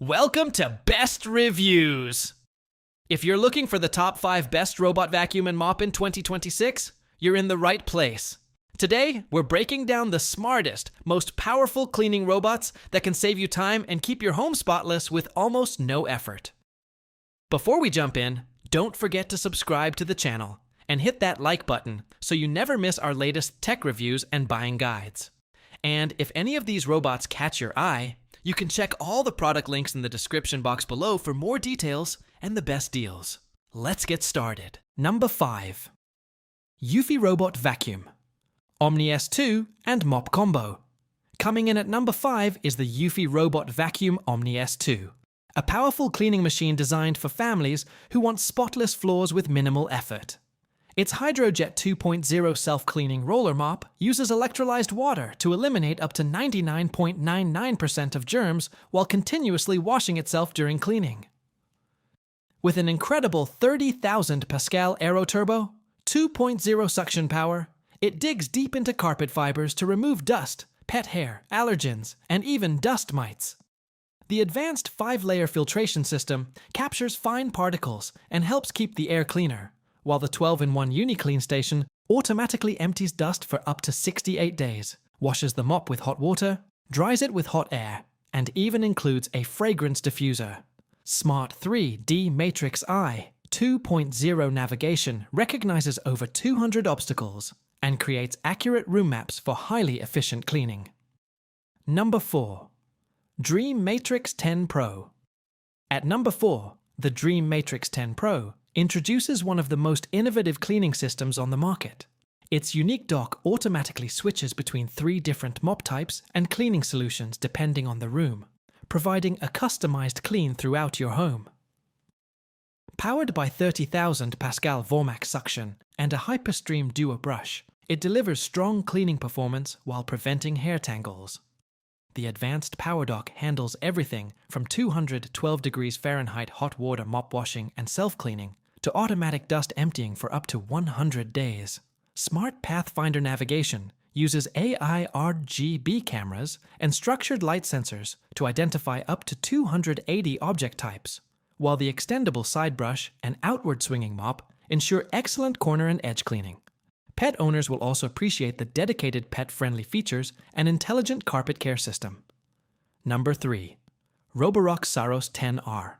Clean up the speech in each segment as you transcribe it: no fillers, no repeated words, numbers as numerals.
Welcome to Best Reviews! If you're looking for the top 5 best robot vacuum and mop in 2026, you're in the right place. Today, we're breaking down the smartest, most powerful cleaning robots that can save you time and keep your home spotless with almost no effort. Before we jump in, don't forget to subscribe to the channel and hit that like button so you never miss our latest tech reviews and buying guides. And if any of these robots catch your eye, you can check all the product links in the description box below for more details and the best deals. Let's get started. Number 5. Eufy Robot Vacuum, Omni S2 and Mop Combo. Coming in at number 5 is the Eufy Robot Vacuum Omni S2, a powerful cleaning machine designed for families who want spotless floors with minimal effort. Its Hydrojet 2.0 self-cleaning roller mop uses electrolyzed water to eliminate up to 99.99% of germs while continuously washing itself during cleaning. With an incredible 30,000 Pascal aeroturbo, 2.0 suction power, it digs deep into carpet fibers to remove dust, pet hair, allergens, and even dust mites. The advanced 5-layer filtration system captures fine particles and helps keep the air cleaner, while the 12-in-1 UniClean station automatically empties dust for up to 68 days, washes the mop with hot water, dries it with hot air, and even includes a fragrance diffuser. Smart 3 Dreame Matrix10 2.0 navigation recognizes over 200 obstacles and creates accurate room maps for highly efficient cleaning. Number 4. Dreame Matrix10 Pro. At number 4, the Dreame Matrix10 Pro introduces one of the most innovative cleaning systems on the market. Its unique dock automatically switches between 3 different mop types and cleaning solutions depending on the room, providing a customized clean throughout your home. Powered by 30,000 Pascal Vormax suction and a Hyperstream Duo brush, it delivers strong cleaning performance while preventing hair tangles. The advanced power dock handles everything from 212 degrees Fahrenheit hot water mop washing and self-cleaning to automatic dust emptying for up to 100 days. Smart Pathfinder navigation uses AI RGB cameras and structured light sensors to identify up to 280 object types, while the extendable side brush and outward swinging mop ensure excellent corner and edge cleaning. Pet owners will also appreciate the dedicated pet-friendly features and intelligent carpet care system. Number 3. Roborock Saros Z70.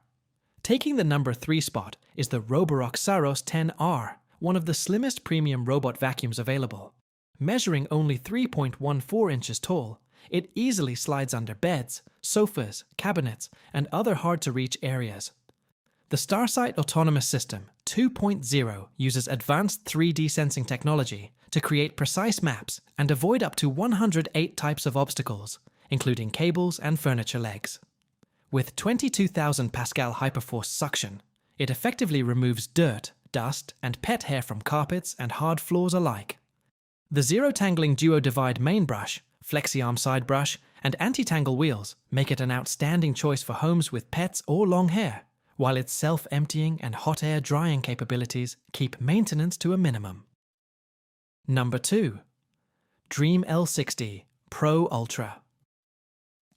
Taking the number 3 spot is the Roborock Saros Z70, one of the slimmest premium robot vacuums available. Measuring only 3.14 inches tall, it easily slides under beds, sofas, cabinets, and other hard-to-reach areas. The Starsight Autonomous System 2.0 uses advanced 3D sensing technology to create precise maps and avoid up to 108 types of obstacles, including cables and furniture legs. With 22,000 Pascal Hyperforce suction, it effectively removes dirt, dust, and pet hair from carpets and hard floors alike. The zero-tangling Duo Divide main brush, flexi-arm side brush, and anti-tangle wheels make it an outstanding choice for homes with pets or long hair, while its self-emptying and hot air drying capabilities keep maintenance to a minimum. Number 2. DREAME L60 Pro Ultra.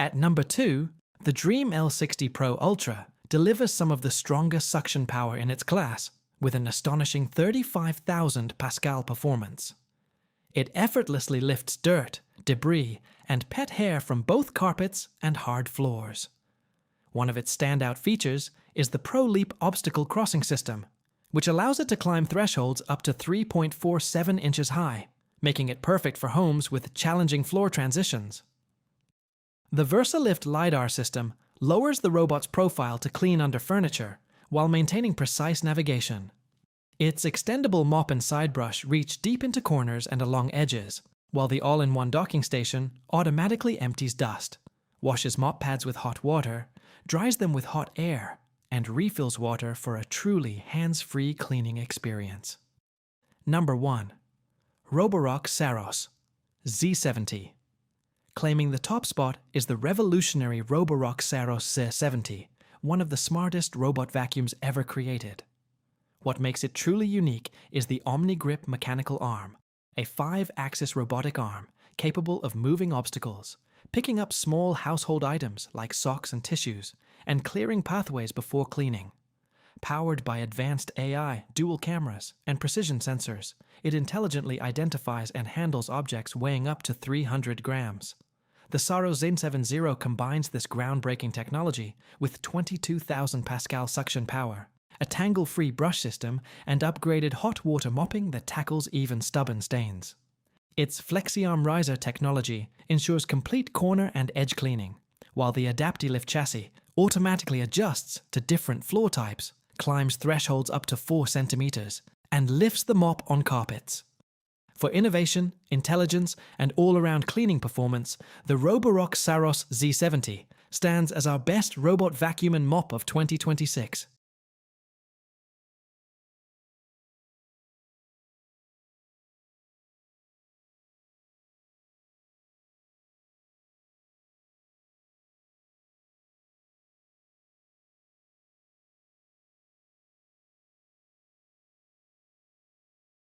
At number 2, the DREAME L60 Pro Ultra delivers some of the strongest suction power in its class, with an astonishing 35,000 Pascal performance. It effortlessly lifts dirt, debris, and pet hair from both carpets and hard floors. One of its standout features is the Pro Leap obstacle crossing system, which allows it to climb thresholds up to 3.47 inches high, making it perfect for homes with challenging floor transitions. The VersaLift LiDAR system lowers the robot's profile to clean under furniture while maintaining precise navigation. Its extendable mop and side brush reach deep into corners and along edges, while the all-in-one docking station automatically empties dust, washes mop pads with hot water, dries them with hot air, and refills water for a truly hands-free cleaning experience. Number 1. Roborock Saros Z70. Claiming the top spot is the revolutionary Roborock Saros Z70, one of the smartest robot vacuums ever created. What makes it truly unique is the OmniGrip mechanical arm, a 5-axis robotic arm capable of moving obstacles, picking up small household items like socks and tissues, and clearing pathways before cleaning. Powered by advanced AI, dual cameras, and precision sensors, it intelligently identifies and handles objects weighing up to 300 grams. The Saros Z70 combines this groundbreaking technology with 22,000 Pascal suction power, a tangle-free brush system, and upgraded hot water mopping that tackles even stubborn stains. Its FlexiArm riser technology ensures complete corner and edge cleaning, while the AdaptiLift chassis automatically adjusts to different floor types, climbs thresholds up to 4 centimeters, and lifts the mop on carpets. For innovation, intelligence, and all-around cleaning performance, the Roborock Saros Z70 stands as our best robot vacuum and mop of 2026.